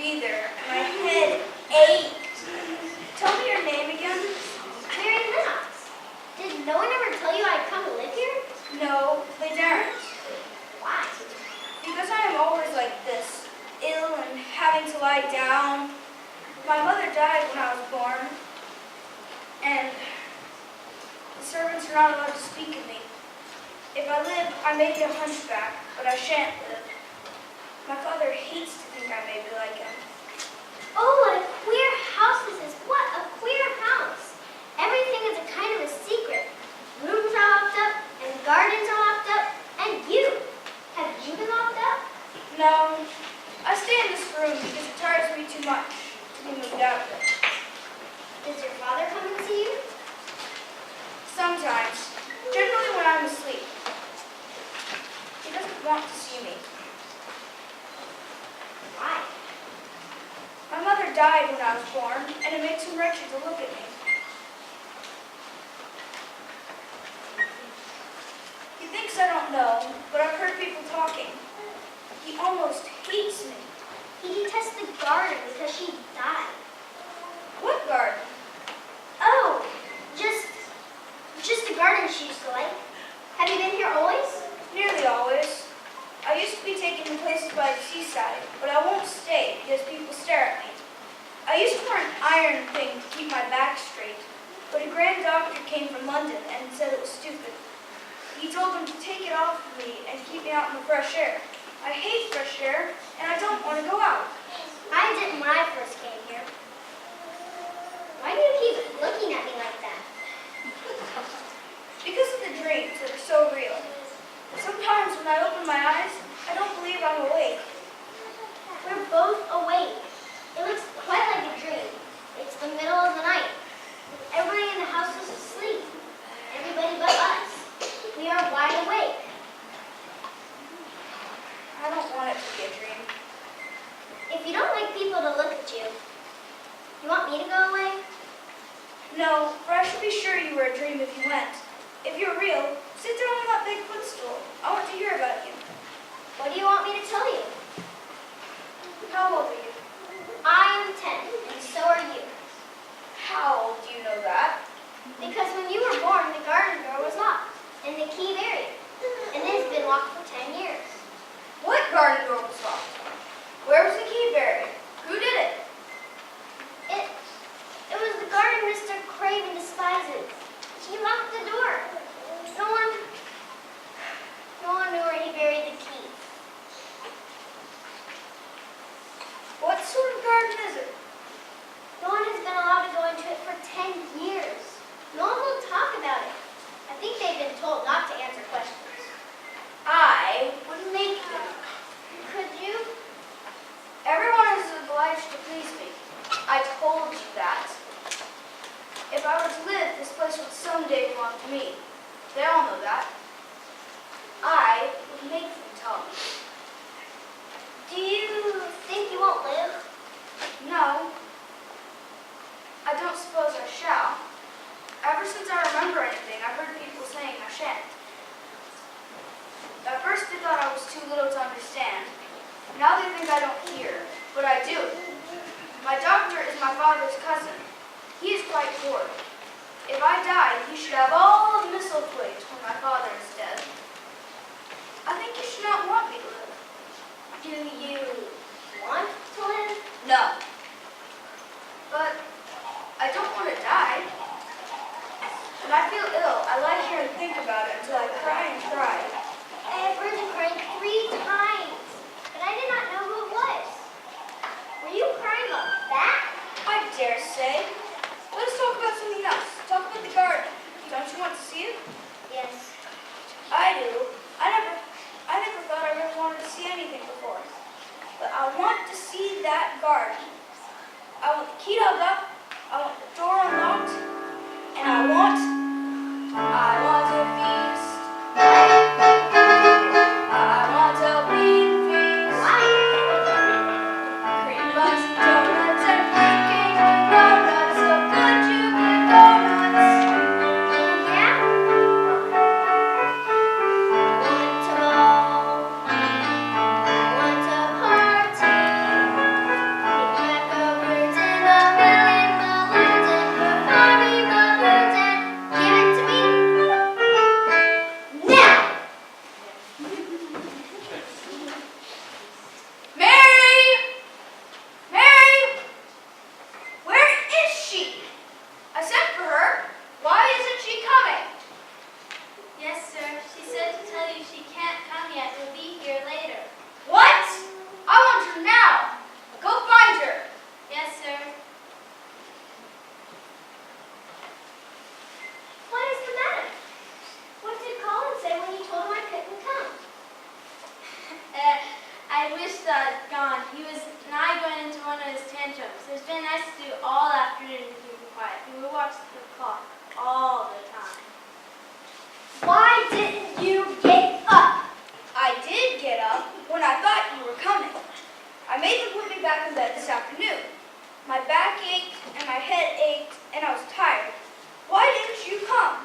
be there, and my head ached. Tell me your name again. Mary Lennox. Did no one ever tell you I'd come to live here? No, they daren't. Why? Because I am always like this, ill and having to lie down. My mother died when I was born, and the servants are not allowed to speak of me. If I live, I may be a hunchback, but I shan't live. My father hates to think I may be like him. Oh, what a queer house this is. What a queer house. Everything is a kind of a secret. Rooms are locked up, and gardens are locked up, and you. Have you been locked up? No, I stay in this room because it tires me too much to be moved out of it. Does your father come and see you? Sometimes, generally when I'm asleep. He doesn't want to see me. Why? My mother died when I was born, and it makes him wretched to look at me. He thinks I don't know, but I've heard people talking. He almost hates me. He detests the garden because she died. What garden? Oh, just the garden she used to like. Have you been here always? Nearly always. I used to be taken to places by the seaside, but I won't stay because people stare at me. I used to wear an iron thing to keep my back straight, but a grand doctor came from London and said it was stupid. He told them to take it off of me and keep me out in the fresh air. I hate fresh air, and I don't want to go out. I didn't when I first came here. Why do you keep looking at me like that? Because of the dreams that are so real. Sometimes when I open my eyes, I don't believe I'm awake. We're both awake. It looks quite like a dream. It's the middle of the night. Everybody in the house is asleep. Everybody but us. We are wide awake. I don't want it to be a dream. If you don't like people to look at you, you want me to go away? No, for I should be sure you were a dream if you went. If you're real, sit down on that big footstool. I want to hear about you. What do you want me to tell you? How old are you? I am 10, and so are you. How old do you know that? Because when you were born, the garden door was locked, and the key buried. And it has been locked for 10 years. What garden door was locked? Where was the key buried? Who did it? It was the garden Mr. Craven despises. He locked the door. No one knew where he buried the key. What sort of garden is it? No one has been allowed to go into it for 10 years. No one will talk about it. I think they've been told not to answer questions. I would make them. Could you? Everyone is obliged to please me. I told you that. If I were to live, this place would someday belong to me. They all know that. I would make them tell me. Do you think you won't live? No. I don't suppose I shall. Ever since I remember anything, I've heard people saying I shan't. At first they thought I was too little to understand. Now they think I don't hear, but I do. My doctor is my father's cousin. He is quite poor. If I die, he should have all of Misselthwaite when my father is dead. I think you should not want me to live. Do you want to live? No. But I don't want to die. When I feel ill, I lie here and think about it until I cry and cry. I have heard you crying 3 times, but I did not know who it was. Were you crying about that? I dare say. Let us talk about something else. Talk about the garden. Don't you want to see it? Yes. I do. I never thought I really wanted to see anything before. But I want to see that garden. I want the key dug up. I want the door unlocked. And I want a feast. I want a bean feast. Why? Cream buns and donuts and fruitcake and donuts. So good you get donuts. Yeah? Want to ball. I want a party. been nice to do all afternoon to keep quiet. We watched the clock all the time. Why didn't you get up? I did get up when I thought you were coming. I made them put me back in bed this afternoon. My back ached and my head ached and I was tired. Why didn't you come?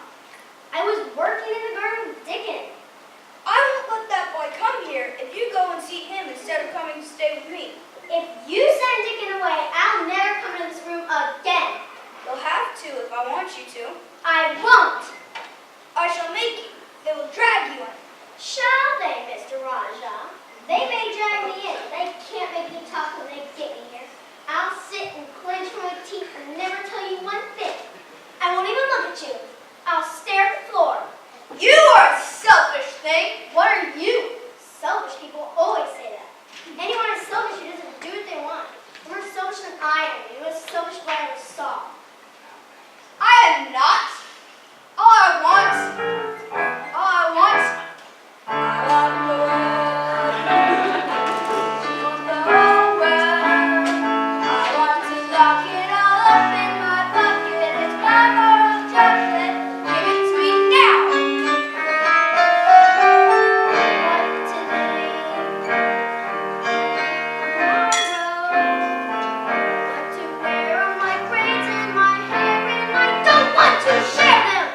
I was working in the garden with Dickon. I won't let that boy come here if you go and see him instead of coming to stay with me. If you send Dickon away, I'll never come into this room again. You'll have to if I want you to. I won't. I shall make you. They will drag you in. Shall they, Mr. Raja? They may drag me in, but they can't make me talk when they get me here. I'll sit and clench my teeth and never tell you one thing. I won't even look at you. I'll stare at the floor. You are a selfish thing. What are you? Selfish people always say that. Anyone is selfish who doesn't do what they want. The more selfish than I am. You're as selfish as I ever saw. I am not. All I want the world. The whole world. I want to lock it all up in my pocket. It's my moral chocolate. Give it to me now. What today? What to wear on my braids and my hair, and I don't want to share them.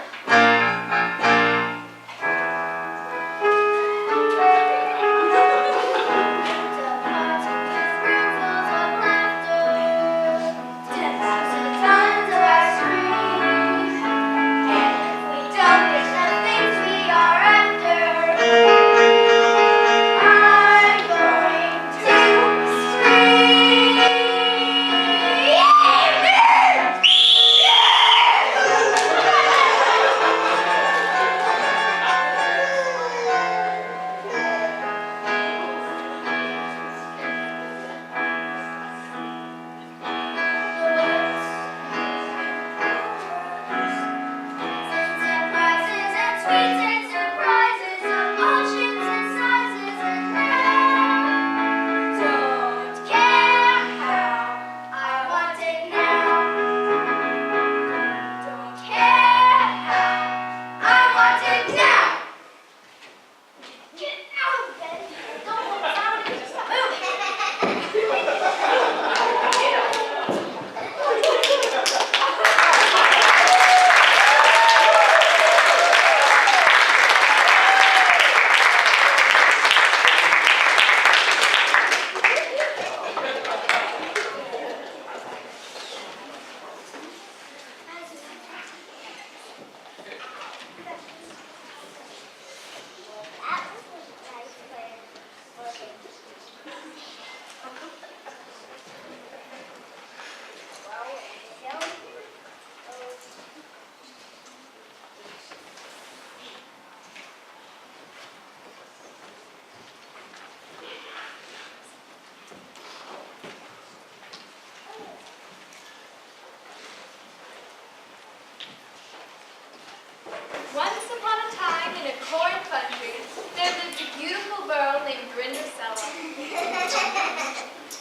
Once upon a time, in a corn country, there lived a beautiful girl named Rindercella.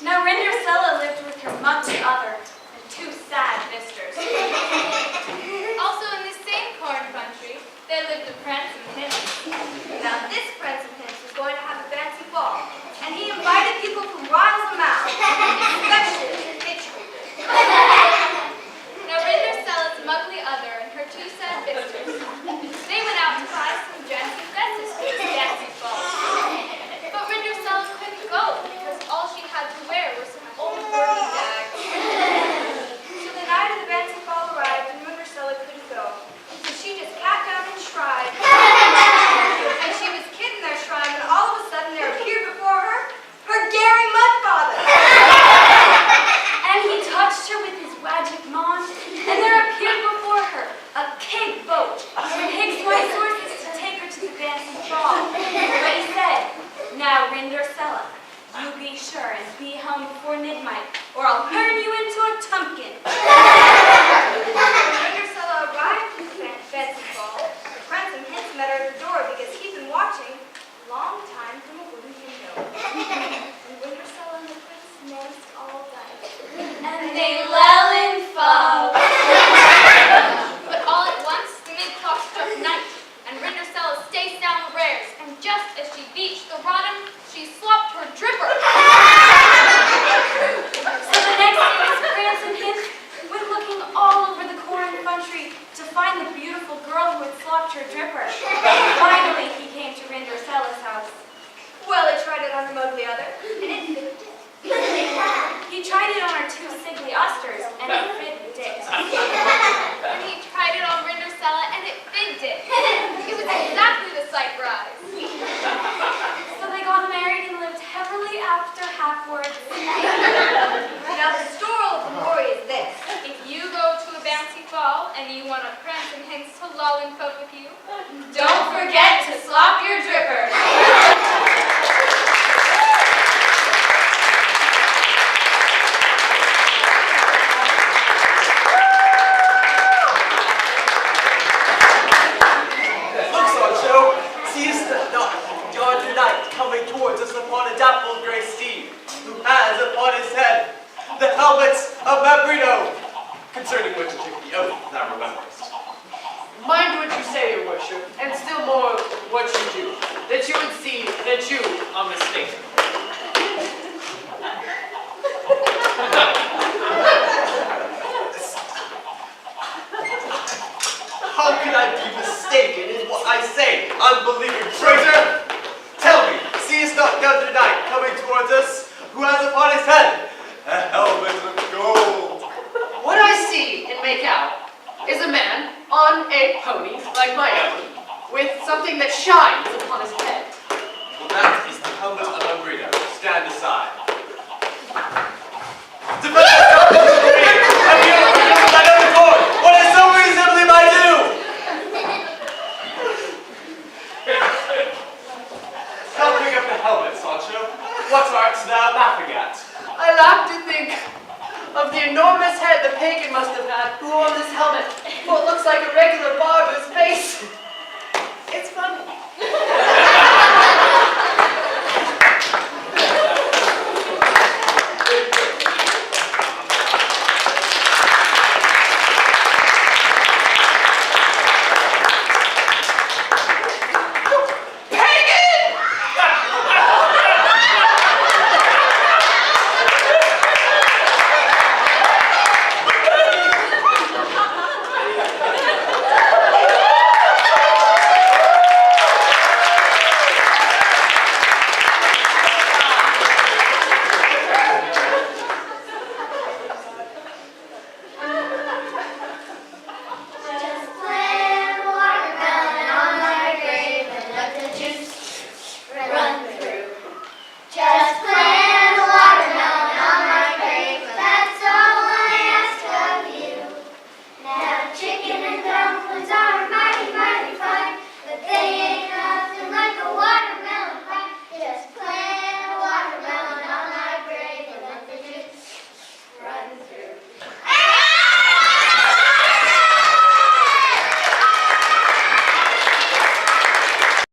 Now, Rindercella lived with her much other and two sad misters. Also, in this same corn country, there lived a prince and prince. Now, this prince and prince was going to have a fancy ball, and he invited people from miles and miles, especially the pitch readers. Now, Rindercella's muggly other and her two sad misters, they went out to buy some fancy dresses for this fancy ball. But Rindercella couldn't go because all she had to wear were some old working bags. So the night of the fancy ball arrived and Rindercella couldn't go. So she just sat down and cried. And she was kidding their shrine when all of a sudden there appeared before her her Gary Mudfather. And he touched her with his magic wand, and there appeared before her a keg boat with Higgs white horses to take her to the dancing ball. But he said, "Now, Rindercella, you be sure and be home before midnight, or I'll turn you into a tumpkin." When Rindercella arrived at the fancy ball, the prince and prince met her at the door because he'd been watching a long time from a wooden window. And Rindercella and the prince danced all night. And and they lell in foe. But all at once the mid-clock struck night, and Rindercella staced down the rares, and just as she beached the Roddam, she slopped her dripper. So the next day, Miss Cranston Hinch went looking all over the corn country to find the beautiful girl who had slopped her dripper. Finally, he came to Rindercella's house. Well, I tried it on her ugly other, and it fit. He tried it on her two sickly usters, and it fit Dick. And he tried it on Rindercella, and it figged it. It was exactly the sight rise. So they got married and lived happily after halfwards. Now the story of the story is this. If you go to a bouncy ball and you want a prince and hints to lull and folk with you, don't forget to slop your dripper. Look, Sancho, seest not yonder knight coming towards us upon a dappled grey steed, who has upon his head the helmet of Mambrino, concerning which I took the oath thou rememberest. Mind what you say, your worship, and still more what you do, that you would see that you are mistaken. How can I be mistaken in what I say, unbelieving traitor? Tell me, seest not yonder knight coming towards us, who has upon his head a helmet of gold? What I see and make out is a man on a pony like my own, with something that shines upon his head. Well, that is the helmet of Mambrino. Stand aside. Defend yourself from me! Have you opened up that own door? What is so reasonably my due? Now pick up the helmet, Sancho. What art thou laughing at? I laugh to think of the enormous head the pagan must have had who wore this helmet, for it looks like a regular barber's face. It's funny.